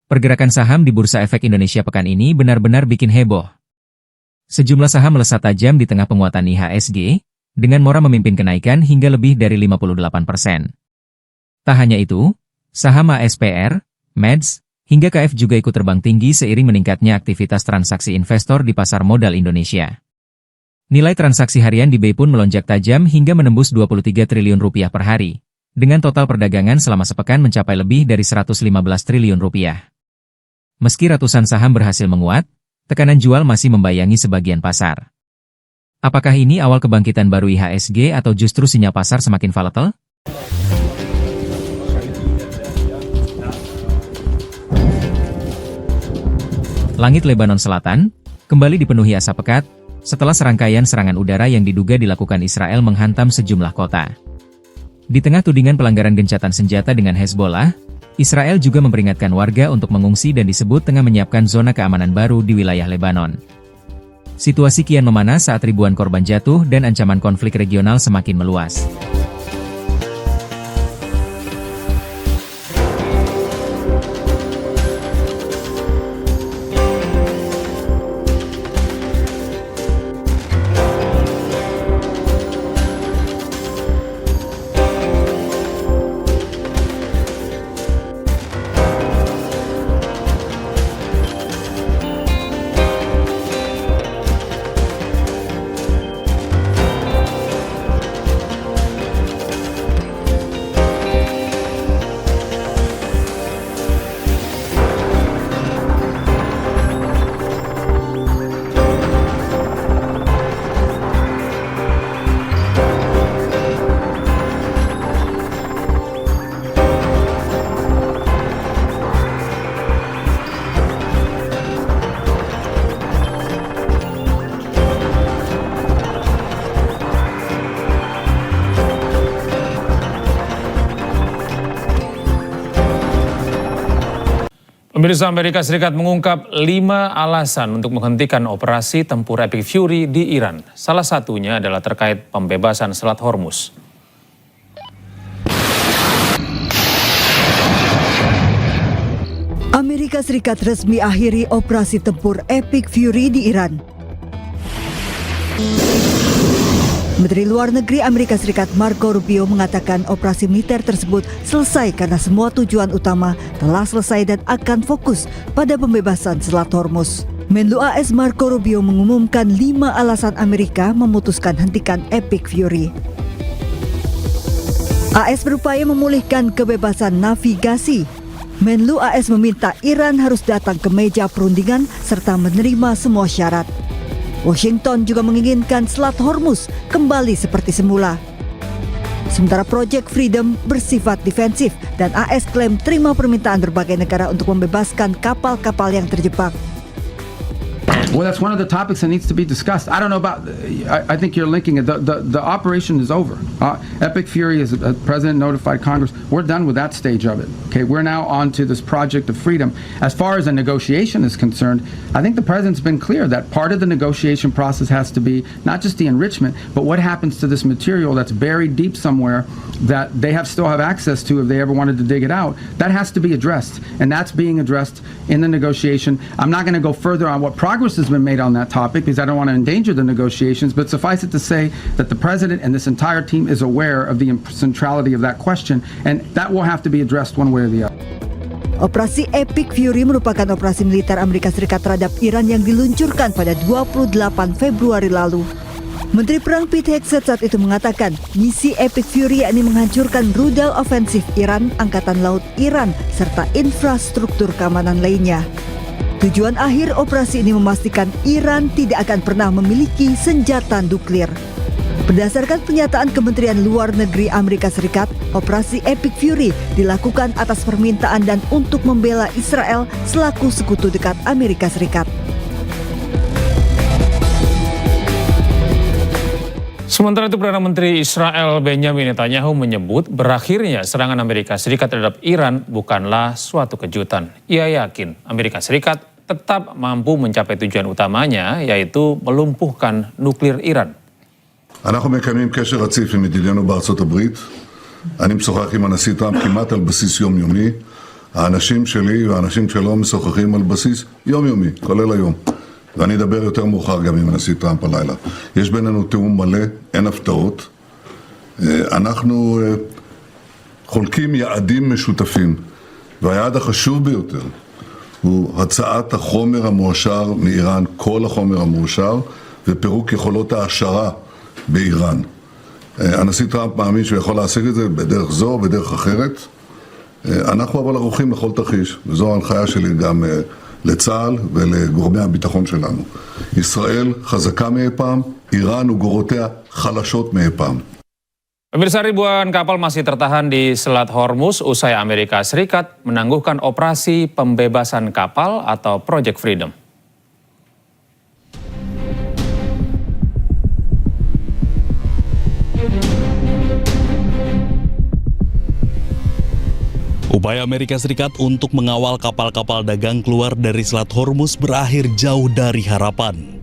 Pergerakan saham di Bursa Efek Indonesia pekan ini benar-benar bikin heboh. Sejumlah saham melesat tajam di tengah penguatan IHSG, dengan Mora memimpin kenaikan hingga lebih dari 58%. Tak hanya itu, saham ASPR, MEDS, hingga KF juga ikut terbang tinggi seiring meningkatnya aktivitas transaksi investor di pasar modal Indonesia. Nilai transaksi harian di BI pun melonjak tajam hingga menembus 23 triliun rupiah per hari, dengan total perdagangan selama sepekan mencapai lebih dari 115 triliun rupiah. Meski ratusan saham berhasil menguat, tekanan jual masih membayangi sebagian pasar. Apakah ini awal kebangkitan baru IHSG atau justru sinyal pasar semakin volatile? Langit Lebanon Selatan kembali dipenuhi asap pekat setelah serangkaian serangan udara yang diduga dilakukan Israel menghantam sejumlah kota. Di tengah tudingan pelanggaran gencatan senjata dengan Hezbollah, Israel juga memperingatkan warga untuk mengungsi dan disebut tengah menyiapkan zona keamanan baru di wilayah Lebanon. Situasi kian memanas saat ribuan korban jatuh dan ancaman konflik regional semakin meluas. Pemirsa, Amerika Serikat mengungkap 5 alasan untuk menghentikan operasi tempur Epic Fury di Iran. Salah satunya adalah terkait pembebasan Selat Hormuz. Amerika Serikat resmi akhiri operasi tempur Epic Fury di Iran. Menteri Luar Negeri Amerika Serikat Marco Rubio mengatakan operasi militer tersebut selesai karena semua tujuan utama telah selesai dan akan fokus pada pembebasan Selat Hormuz. Menlu AS Marco Rubio mengumumkan 5 alasan Amerika memutuskan hentikan Epic Fury. AS berupaya memulihkan kebebasan navigasi. Menlu AS meminta Iran harus datang ke meja perundingan serta menerima semua syarat. Washington juga menginginkan Selat Hormuz kembali seperti semula. Sementara Project Freedom bersifat defensif dan AS klaim terima permintaan berbagai negara untuk membebaskan kapal-kapal yang terjebak. Well, that's one of the topics that needs to be discussed. I don't know about, I think you're linking it. The operation is over. Epic Fury, as the President notified Congress, we're done with that stage of it. Okay, we're now on to this project of freedom. As far as a negotiation is concerned, I think the President's been clear that part of the negotiation process has to be not just the enrichment, but what happens to this material that's buried deep somewhere that they still have access to if they ever wanted to dig it out. That has to be addressed, and that's being addressed in the negotiation. I'm not going to go further on what progress has been made on that topic because I don't want to endanger the negotiations, but suffice it to say that the President and this entire team is aware of the centrality of that question, and that will have to be addressed one way or the other. Operasi Epic Fury merupakan operasi militer Amerika Serikat terhadap Iran yang diluncurkan pada 28 Februari lalu. Menteri Perang Pete Hegseth saat itu mengatakan, misi Epic Fury yakni menghancurkan rudal ofensif Iran, Angkatan Laut Iran, serta infrastruktur keamanan lainnya. Tujuan akhir operasi ini memastikan Iran tidak akan pernah memiliki senjata nuklir. Berdasarkan pernyataan Kementerian Luar Negeri Amerika Serikat, operasi Epic Fury dilakukan atas permintaan dan untuk membela Israel selaku sekutu dekat Amerika Serikat. Sementara itu, Perdana Menteri Israel Benjamin Netanyahu menyebut berakhirnya serangan Amerika Serikat terhadap Iran bukanlah suatu kejutan. Ia yakin Amerika Serikat tetap mampu mencapai tujuan utamanya, yaitu melumpuhkan nuklir Iran. אנחנו מקיימים קשר רציף עם ידידינו בארצות הברית. אני משוחח עם הנשיא טראמפ כמעט על בסיס יומיומי. האנשים שלי והאנשים שלו משוחחים על בסיס יומיומי, כולל היום. ואני אדבר יותר מאוחר גם עם הנשיא טראמפ הלילה. יש בינינו תיאום מלא, אין הפתעות. אנחנו חולקים יעדים משותפים, והיעד החשוב ביותר הוא הצעת החומר המועשר מאיראן, כל החומר המועשר, ופירוק יכולות ההעשרה באיראן. הנשיא טראמפ מאמין שהוא יכול להשיג את זה בדרך זו או בדרך אחרת. אנחנו אבל ערוכים לכל תרחיש, וזו ההנחיה שלי גם לצה"ל ולגורמי הביטחון שלנו. ישראל חזקה מאי פעם, איראן וגורותיה חלשות מאי פעם. Pemirsa, ribuan kapal masih tertahan di Selat Hormuz usai Amerika Serikat menangguhkan operasi pembebasan kapal atau Project Freedom. Upaya Amerika Serikat untuk mengawal kapal-kapal dagang keluar dari Selat Hormuz berakhir jauh dari harapan.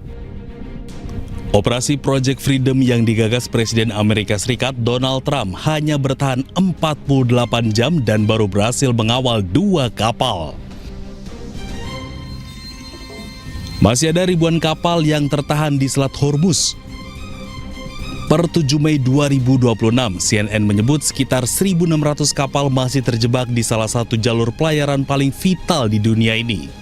Operasi Project Freedom yang digagas Presiden Amerika Serikat Donald Trump hanya bertahan 48 jam dan baru berhasil mengawal 2 kapal. Masih ada ribuan kapal yang tertahan di Selat Hormuz. Per 7 Mei 2026, CNN menyebut sekitar 1.600 kapal masih terjebak di salah satu jalur pelayaran paling vital di dunia ini.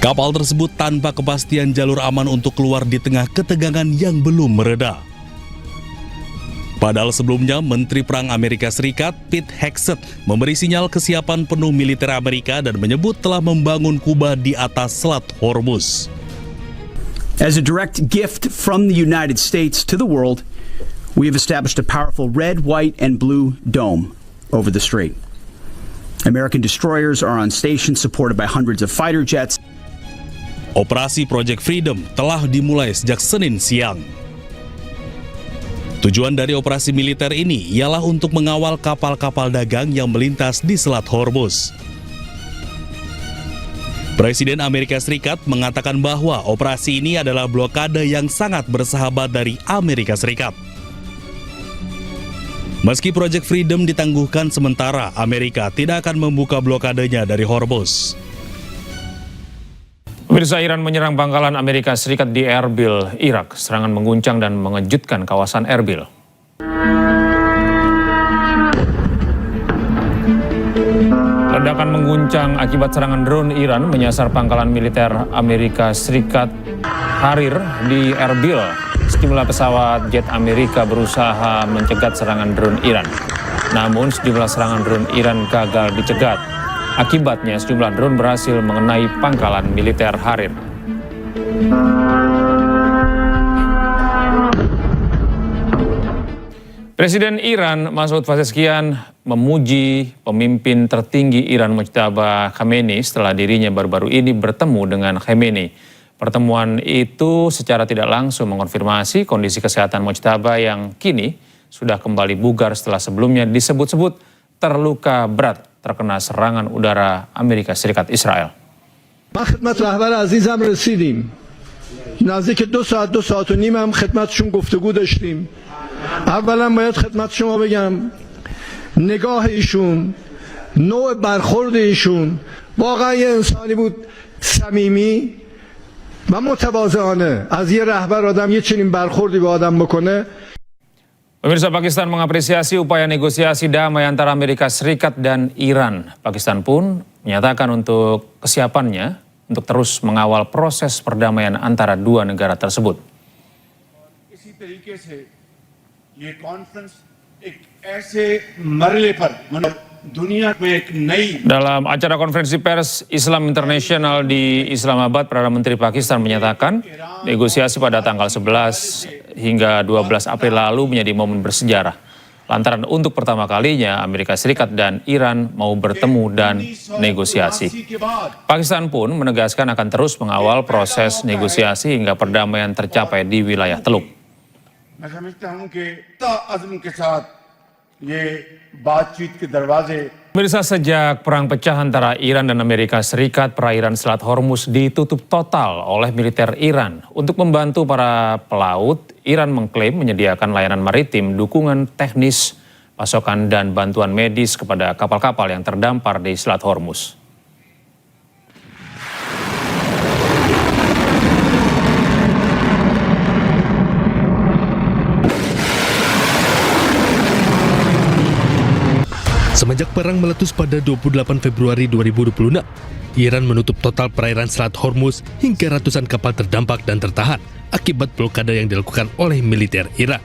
Kapal tersebut tanpa kepastian jalur aman untuk keluar di tengah ketegangan yang belum mereda. Padahal sebelumnya, Menteri Perang Amerika Serikat Pete Hegseth memberi sinyal kesiapan penuh militer Amerika dan menyebut telah membangun kubah di atas Selat Hormuz. As a direct gift from the United States to the world, we have established a powerful red, white, and blue dome over the strait. American destroyers are on station supported by hundreds of fighter jets. Operasi Project Freedom telah dimulai sejak Senin siang. Tujuan dari operasi militer ini ialah untuk mengawal kapal-kapal dagang yang melintas di Selat Hormuz. Presiden Amerika Serikat mengatakan bahwa operasi ini adalah blokade yang sangat bersahabat dari Amerika Serikat. Meski Project Freedom ditangguhkan sementara, Amerika tidak akan membuka blokadenya dari Hormuz. Pemirsa, Iran menyerang pangkalan Amerika Serikat di Erbil, Irak. Serangan mengguncang dan mengejutkan kawasan Erbil. Ledakan mengguncang akibat serangan drone Iran menyasar pangkalan militer Amerika Serikat Harir di Erbil. Sejumlah pesawat jet Amerika berusaha mencegat serangan drone Iran. Namun sejumlah serangan drone Iran gagal dicegat. Akibatnya sejumlah drone berhasil mengenai pangkalan militer Harir. Presiden Iran Masoud Pezeshkian memuji pemimpin tertinggi Iran Mojtaba Khamenei setelah dirinya baru-baru ini bertemu dengan Khamenei. Pertemuan itu secara tidak langsung mengonfirmasi kondisi kesehatan Mojtaba yang kini sudah kembali bugar setelah sebelumnya disebut-sebut terluka berat terkena serangan udara Amerika Serikat Israel. ما خدمت رهبر عزیزم رسیدیم. نزدیک 2 ساعت و نیم هم خدمتشون گفتگو داشتیم. اولا باید خدمت شما بگم نگاه ایشون، نوع برخورد ایشون واقعا یه انسانی بود صمیمی و متواضعانه. از یه رهبر آدم یه چنین برخوردی به آدم بکنه. Pemirsa, Pakistan mengapresiasi upaya negosiasi damai antara Amerika Serikat dan Iran. Pakistan pun menyatakan untuk kesiapannya untuk terus mengawal proses perdamaian antara dua negara tersebut. Dalam acara konferensi pers Islam International di Islamabad, Perdana Menteri Pakistan menyatakan negosiasi pada tanggal 11 hingga 12 April lalu menjadi momen bersejarah. Lantaran untuk pertama kalinya Amerika Serikat dan Iran mau bertemu dan negosiasi. Pakistan pun menegaskan akan terus mengawal proses negosiasi hingga perdamaian tercapai di wilayah Teluk. Pemirsa, sejak perang pecah antara Iran dan Amerika Serikat, perairan Selat Hormuz ditutup total oleh militer Iran. Untuk membantu para pelaut, Iran mengklaim menyediakan layanan maritim, dukungan teknis, pasokan dan bantuan medis kepada kapal-kapal yang terdampar di Selat Hormuz. Semenjak perang meletus pada 28 Februari 2026, Iran menutup total perairan Selat Hormuz hingga ratusan kapal terdampak dan tertahan akibat blokade yang dilakukan oleh militer Iran.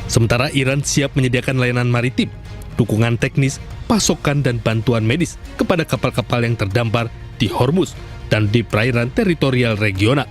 Sementara Iran siap menyediakan layanan maritim, dukungan teknis, pasokan dan bantuan medis kepada kapal-kapal yang terdampar di Hormuz dan di perairan teritorial regional.